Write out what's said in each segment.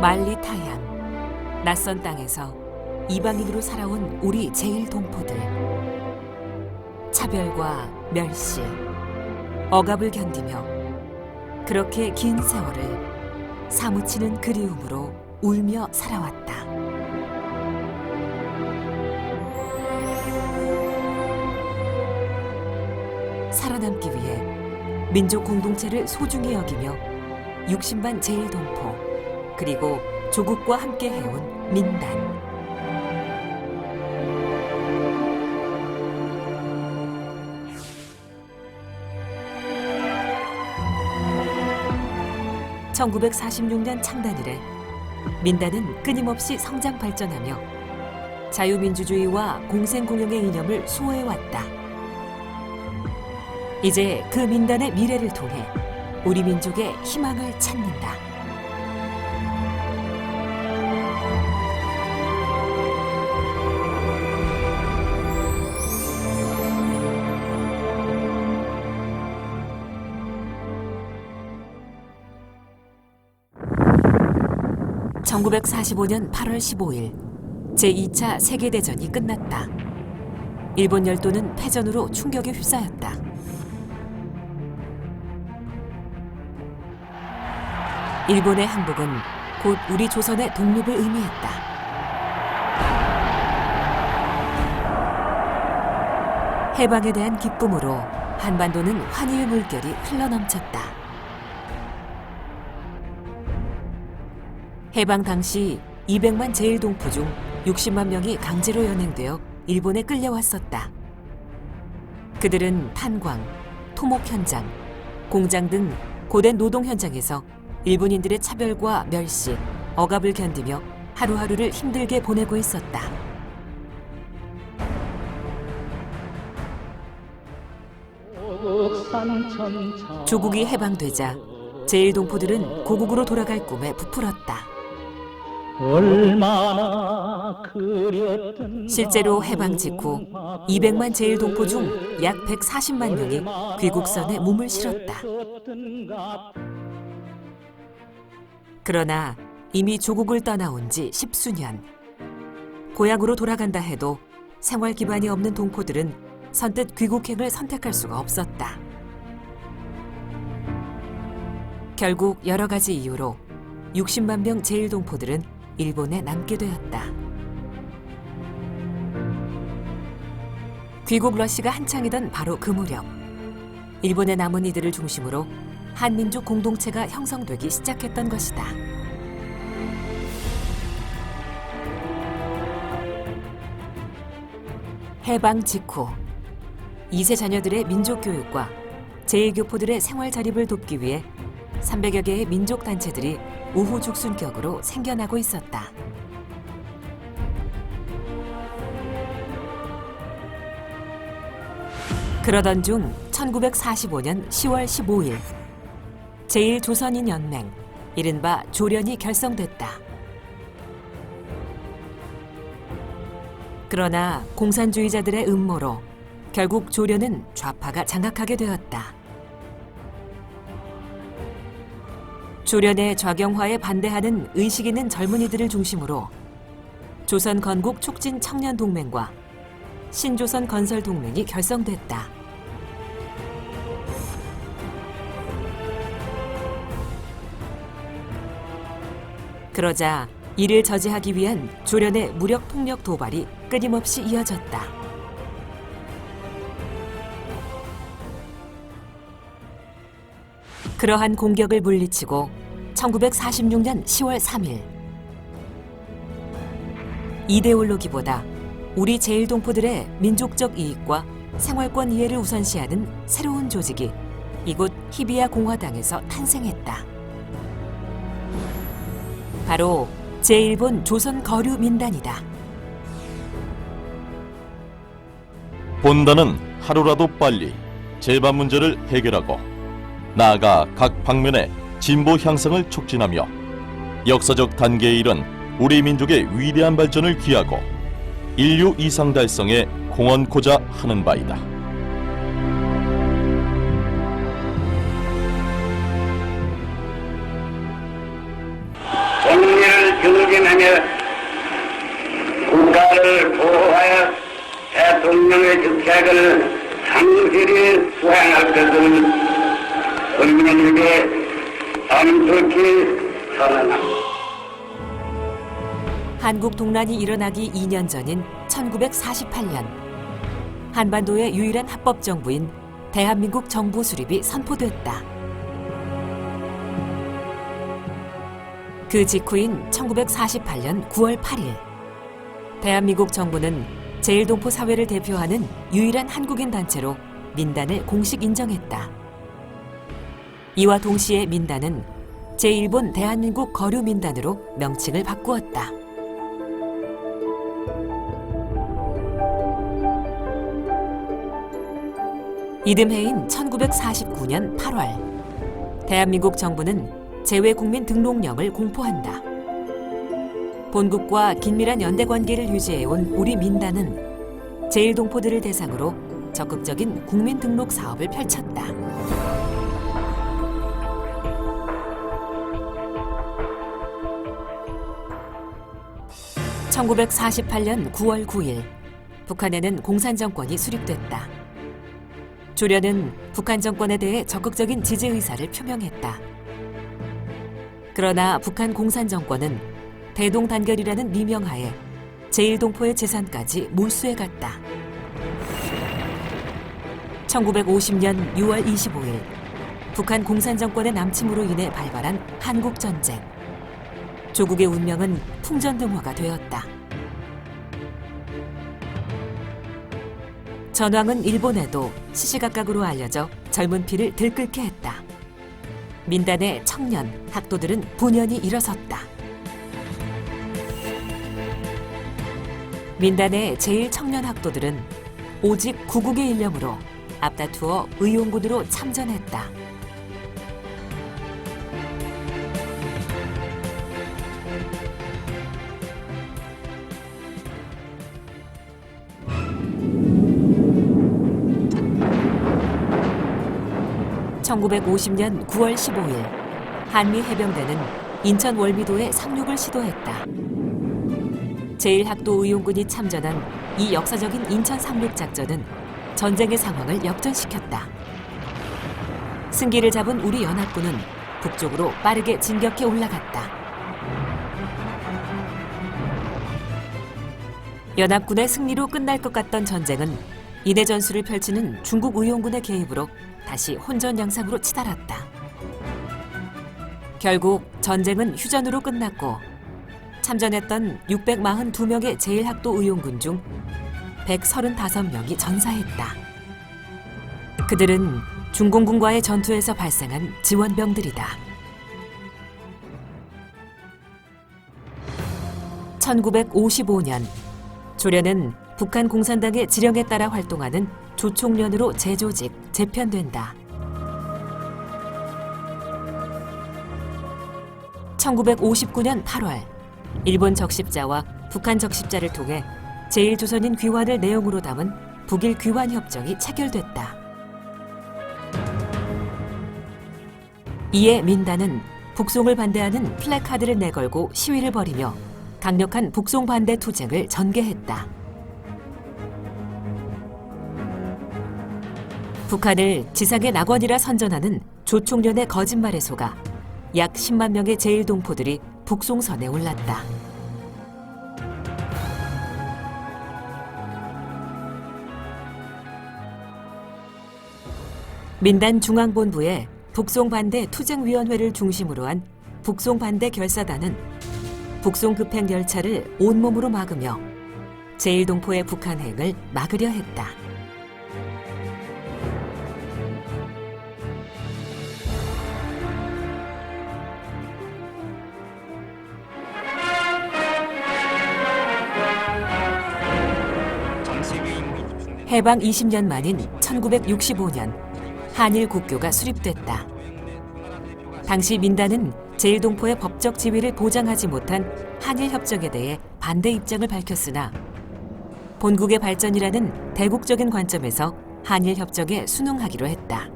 말리타양, 낯선 땅에서 이방인으로 살아온 우리 제일동포들. 차별과 멸시, 억압을 견디며 그렇게 긴 세월을 사무치는 그리움으로 울며 살아왔다. 살아남기 위해 민족 공동체를 소중히 여기며 육신반 제일동포 그리고 조국과 함께 해온 민단. (1946년) 창단 이래 민단은 끊임없이 성장 발전하며 자유민주주의와 공생공영의 이념을 수호해왔다. 이제 그 민단의 미래를 통해 우리 민족의 희망을 찾는다. (1945년 8월 15일) 제2차 세계대전이 끝났다. 일본 열도는 패전으로 충격에 휩싸였다. 일본의 항복은 곧 우리 조선의 독립을 의미했다. 해방에 대한 기쁨으로 한반도는 환희의 물결이 흘러넘쳤다. 해방 당시 200만 제일동포 중 60만 명이 강제로 연행되어 일본에 끌려왔었다. 그들은 탄광, 토목 현장, 공장 등 고된 노동 현장에서 일본인들의 차별과 멸시, 억압을 견디며 하루하루를 힘들게 보내고 있었다. 조국이 해방되자 제일동포들은 고국으로 돌아갈 꿈에 부풀었다. 실제로 해방 직후 200만 제일동포 중 약 140만 명이 귀국선에 몸을 실었다. 그러나 이미 조국을 떠나온 지 10수년. 고향으로 돌아간다 해도 생활 기반이 없는 동포들은 선뜻 귀국행을 선택할 수가 없었다. 결국 여러 가지 이유로 60만 명 제일동포들은 일본에 남게 되었다. 귀국 러시가 한창이던 바로 그 무렵, 일본에 남은 이들을 중심으로 한민족 공동체가 형성되기 시작했던 것이다. 해방 직후 2세 자녀들의 민족 교육과 제일교포들의 생활 자립을 돕기 위해 300여 개의 민족 단체들이 우후죽순격으로 생겨나고 있었다. 그러던 중 1945년 10월 15일 제1조선인연맹, 이른바 조련이 결성됐다. 그러나 공산주의자들의 음모로 결국 조련은 좌파가 장악하게 되었다. 조련의 좌경화에 반대하는 의식 있는 젊은이들을 중심으로 조선 건국 촉진 청년 동맹과 신조선 건설 동맹이 결성됐다. 그러자 이를 저지하기 위한 조련의 무력 폭력 도발이 끊임없이 이어졌다. 그러한 공격을 물리치고 1946년 10월 3일 이데올로기보다 우리 제일동포들의 민족적 이익과 생활권 이해를 우선시하는 새로운 조직이 이곳 히비야 공화당에서 탄생했다. 바로 제1본 조선거류민단이다. 본단은 하루라도 빨리 제반 문제를 해결하고 나아가 각 방면의 진보 향상을 촉진하며 역사적 단계에 이른 우리 민족의 위대한 발전을 기하고 인류 이상 달성에 공헌코자 하는 바이다. 정리를 대통령의 직책을 성실히 수행할 것을 국민에게 엄숙히 선언합니다. 한국 동란이 일어나기 2년 전인 1948년 한반도의 유일한 합법 정부인 대한민국 정부 수립이 선포됐다. 그 직후인 1948년 9월 8일 대한민국 정부는 제1동포 사회를 대표하는 유일한 한국인 단체로 민단을 공식 인정했다. 이와 동시에 민단은 제1본 대한민국 거류민단으로 명칭을 바꾸었다. 이듬해인 1949년 8월 대한민국 정부는 재외국민 등록령을 공포한다. 본국과 긴밀한 연대관계를 유지해온 우리 민단은 제1동포들을 대상으로 적극적인 국민 등록 사업을 펼쳤다. (1948년 9월 9일) 북한에는 공산정권이 수립됐다. 조련은 북한 정권에 대해 적극적인 지지 의사를 표명했다. 그러나 북한 공산정권은 대동단결이라는 미명하에 제1동포의 재산까지 몰수해갔다. 1950년 6월 25일 북한 공산정권의 남침으로 인해 발발한 한국전쟁. 조국의 운명은 풍전등화가 되었다. 전황은 일본에도 시시각각으로 알려져 젊은 피를 들끓게 했다. 민단의 청년, 학도들은 분연히 일어섰다. 민단의 제1청년 학도들은 오직 구국의 일념으로 앞다투어 의용군으로 참전했다. (1950년 9월 15일) 한미 해병대는 인천 월미도에 상륙을 시도했다. 제1학도 의용군이 참전한 이 역사적인 인천 상륙 작전은 전쟁의 상황을 역전시켰다. 승기를 잡은 우리 연합군은 북쪽으로 빠르게 진격해 올라갔다. 연합군의 승리로 끝날 것 같던 전쟁은 이내 전술을 펼치는 중국 의용군의 개입으로 다시 혼전 양상으로 치달았다. 결국 전쟁은 휴전으로 끝났고 참전했던 642명의 제1학도 의용군 중 135명이 전사했다. 그들은 중공군과의 전투에서 발생한 지원병들이다. 1955년 조련은 북한 공산당의 지령에 따라 활동하는 조총련으로 재조직, 재편된다. 1959년 8월 일본 적십자와 북한 적십자를 통해 제1조선인 귀환을 내용으로 담은 북일 귀환 협정이 체결됐다. 이에 민단은 북송을 반대하는 플래카드를 내걸고 시위를 벌이며 강력한 북송 반대 투쟁을 전개했다. 북한을 지상의 낙원이라 선전하는 조총련의 거짓말에 속아 약 10만 명의 제1동포들이 북송선에 올랐다. 민단 중앙본부에 북송반대 투쟁위원회를 중심으로 한 북송반대 결사단은 북송급행 열차를 온몸으로 막으며 제1동포의 북한행을 막으려 했다. 해방 20년 만인 1965년 한일 국교가 수립됐다. 당시 민단은 제1동포의 법적 지위를 보장하지 못한 한일 협정에 대해 반대 입장을 밝혔으나 본국의 발전이라는 대국적인 관점에서 한일 협정에 순응하기로 했다.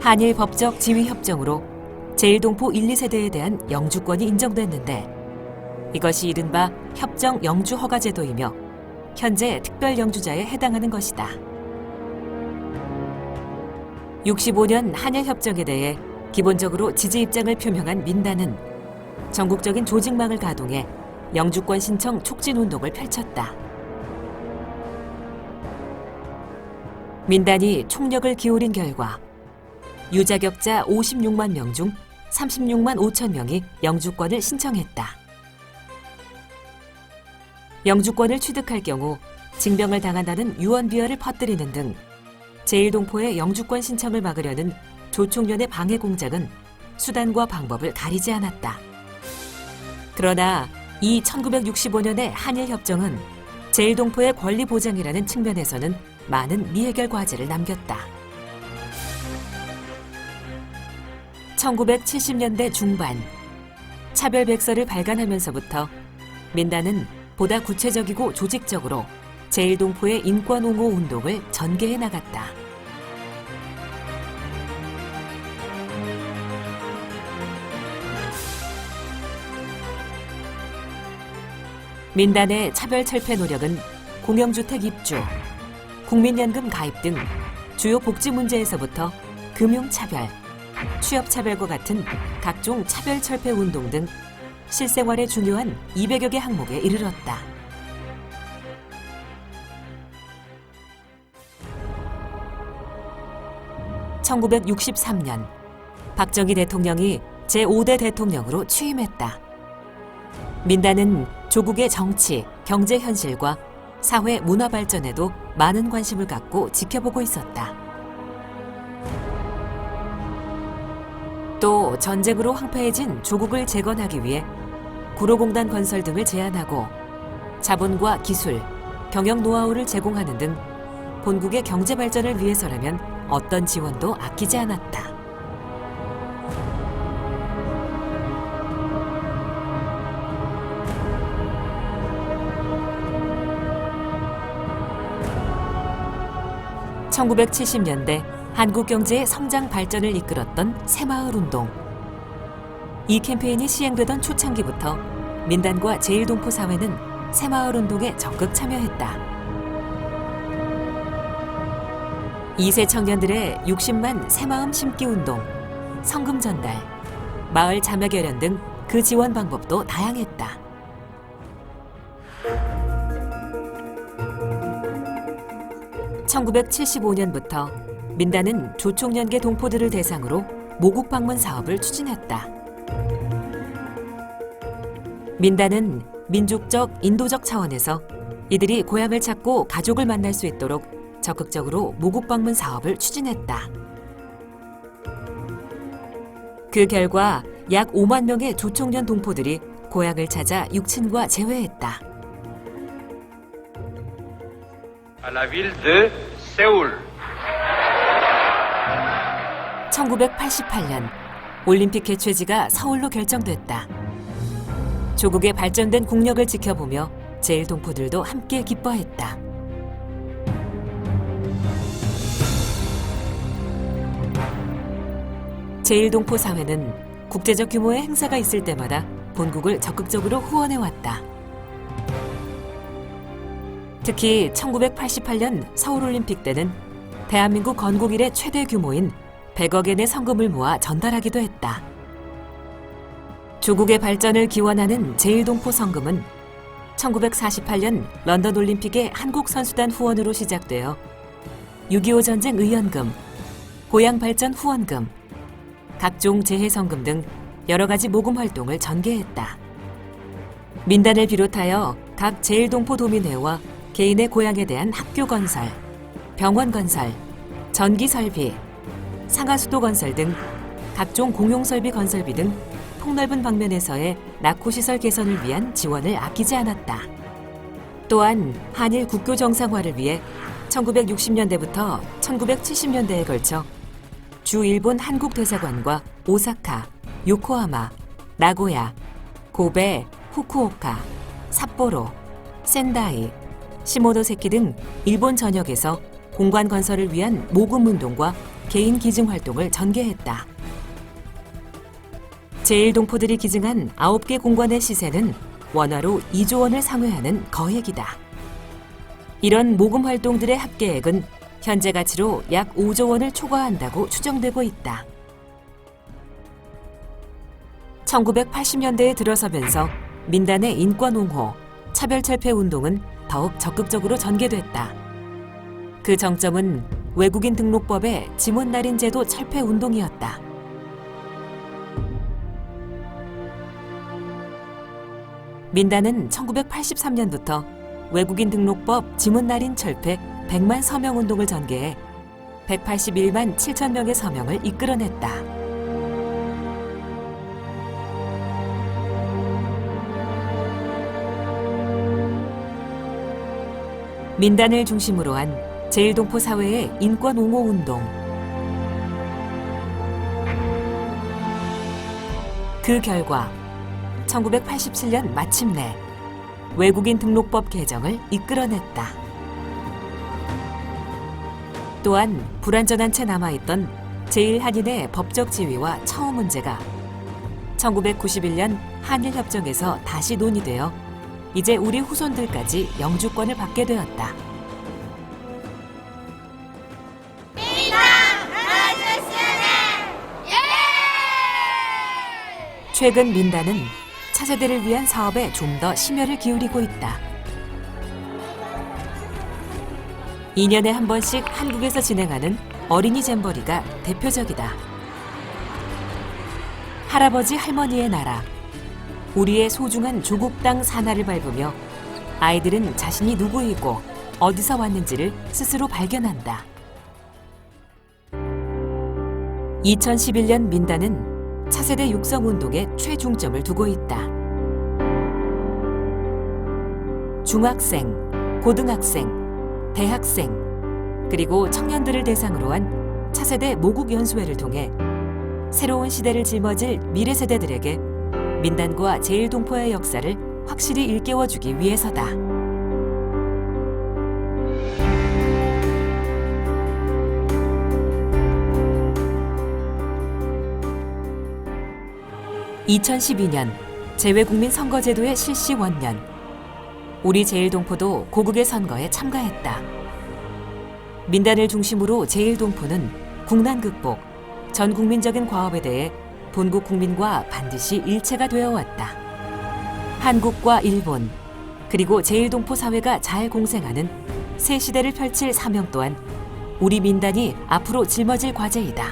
한일 법적 지위 협정으로 제1동포 1, 2세대에 대한 영주권이 인정됐는데 이것이 이른바 협정 영주 허가 제도이며 현재 특별 영주자에 해당하는 것이다. 65년 한일 협정에 대해 기본적으로 지지 입장을 표명한 민단은 전국적인 조직망을 가동해 영주권 신청 촉진 운동을 펼쳤다. 민단이 총력을 기울인 결과 유자격자 56만 명 중 36만 5천 명이 영주권을 신청했다. 영주권을 취득할 경우 징병을 당한다는 유언비어를 퍼뜨리는 등 제1동포의 영주권 신청을 막으려는 조총련의 방해 공작은 수단과 방법을 가리지 않았다. 그러나 이 1965년의 한일협정은 제1동포의 권리 보장이라는 측면에서는 많은 미해결 과제를 남겼다. 1970년대 중반 차별백서를 발간하면서부터 민단은 보다 구체적이고 조직적으로 제1동포의 인권옹호 운동을 전개해 나갔다. 민단의 차별철폐 노력은 공영주택 입주, 국민연금 가입 등 주요 복지 문제에서부터 금융차별, 취업차별과 같은 각종 차별철폐 운동 등 실생활에 중요한 200여 개 항목에 이르렀다. (1963년) 박정희 대통령이 제5대 대통령으로 취임했다. 민단은 조국의 정치, 경제 현실과 사회 문화 발전에도 많은 관심을 갖고 지켜보고 있었다. 또 전쟁으로 황폐해진 조국을 재건하기 위해 구로공단 건설 등을 제안하고 자본과 기술, 경영 노하우를 제공하는 등 본국의 경제 발전을 위해서라면 어떤 지원도 아끼지 않았다. (1970년대) 한국 경제의 성장 발전을 이끌었던 새마을 운동. 이 캠페인이 시행되던 초창기부터 민단과 제1동포 사회는 새마을 운동에 적극 참여했다. 2세 청년들의 60만 새마음 심기 운동, 성금 전달, 마을 자매 결연 등 그 지원 방법도 다양했다. (1975년부터) 민단은 조총련계 동포들을 대상으로 모국 방문 사업을 추진했다. 민단은 민족적, 인도적 차원에서 이들이 고향을 찾고 가족을 만날 수 있도록 적극적으로 모국 방문 사업을 추진했다. 그 결과 약 5만 명의 조총련 동포들이 고향을 찾아 육친과 재회했다. à la ville de Séoul. 1988년 올림픽 개최지가 서울로 결정됐다. 조국의 발전된 국력을 지켜보며 제1동포들도 함께 기뻐했다. 제1동포 사회는 국제적 규모의 행사가 있을 때마다 본국을 적극적으로 후원해왔다. 특히 1988년 서울올림픽 때는 대한민국 건국 이래 최대 규모인 100억 엔의 성금을 모아 전달하기도 했다. 조국의 발전을 기원하는 제1동포 성금은 1948년 런던 올림픽의 한국 선수단 후원으로 시작되어 6.25 전쟁 의연금, 고향 발전 후원금, 각종 재해 성금 등 여러 가지 모금 활동을 전개했다. 민단을 비롯하여 각 제1동포 도민회와 개인의 고향에 대한 학교 건설, 병원 건설, 전기 설비, 상하수도 건설 등 각종 공용설비 건설비 등 폭넓은 방면에서의 낙후시설 개선을 위한 지원을 아끼지 않았다. 또한 한일 국교 정상화를 위해 1960년대부터 1970년대에 걸쳐 주 일본 한국 대사관과 오사카, 요코하마, 나고야, 고베, 후쿠오카, 삿포로, 센다이, 시모노세키 등 일본 전역에서 공관 건설을 위한 모금 운동과 개인 기증 활동을 전개했다. 제1동포들이 기증한 9개 공관의 시세는 원화로 2조 원을 상회하는 거액이다. 이런 모금 활동들의 합계액은 현재 가치로 약 5조 원을 초과한다고 추정되고 있다. 1980년대에 들어서면서 민단의 인권 옹호, 차별철폐 운동은 더욱 적극적으로 전개됐다. 그 정점은 외국인 등록법의 지문날인 제도 철폐 운동이었다. 민단은 1983년부터 외국인 등록법 지문날인 철폐 100만 서명 운동을 전개해 181만 7천 명의 서명을 이끌어냈다. 민단을 중심으로 한 제1동포 사회의 인권 옹호 운동. 그 결과 1987년 마침내 외국인 등록법 개정을 이끌어냈다. 또한 불완전한 채 남아있던 제1한인의 법적 지위와 처우 문제가 1991년 한일협정에서 다시 논의되어 이제 우리 후손들까지 영주권을 받게 되었다. 최근 민단은 차세대를 위한 사업에 좀 더 심혈을 기울이고 있다. 2년에 한 번씩 한국에서 진행하는 어린이 잼버리가 대표적이다. 할아버지 할머니의 나라, 우리의 소중한 조국 땅 산하를 밟으며 아이들은 자신이 누구이고 어디서 왔는지를 스스로 발견한다. 2011년 민단은 차세대 육성운동에 최중점을 두고 있다. 중학생, 고등학생, 대학생, 그리고 청년들을 대상으로 한 차세대 모국연수회를 통해 새로운 시대를 짊어질 미래 세대들에게 민단과 제1동포의 역사를 확실히 일깨워주기 위해서다. (2012년) 재외국민 선거제도의 실시 원년, 우리 제1동포도 고국의 선거에 참가했다. 민단을 중심으로 제1동포는 국난 극복, 전 국민적인 과업에 대해 본국 국민과 반드시 일체가 되어 왔다. 한국과 일본, 그리고 제1동포 사회가 잘 공생하는 새 시대를 펼칠 사명 또한 우리 민단이 앞으로 짊어질 과제이다.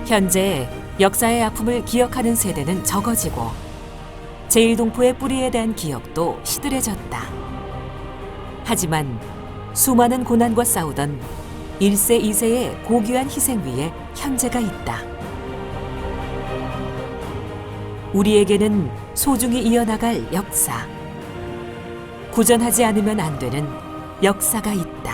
현재 역사의 아픔을 기억하는 세대는 적어지고 제1동포의 뿌리에 대한 기억도 시들해졌다. 하지만 수많은 고난과 싸우던 1세, 2세의 고귀한 희생 위에 현재가 있다. 우리에게는 소중히 이어나갈 역사, 구전하지 않으면 안 되는 역사가 있다.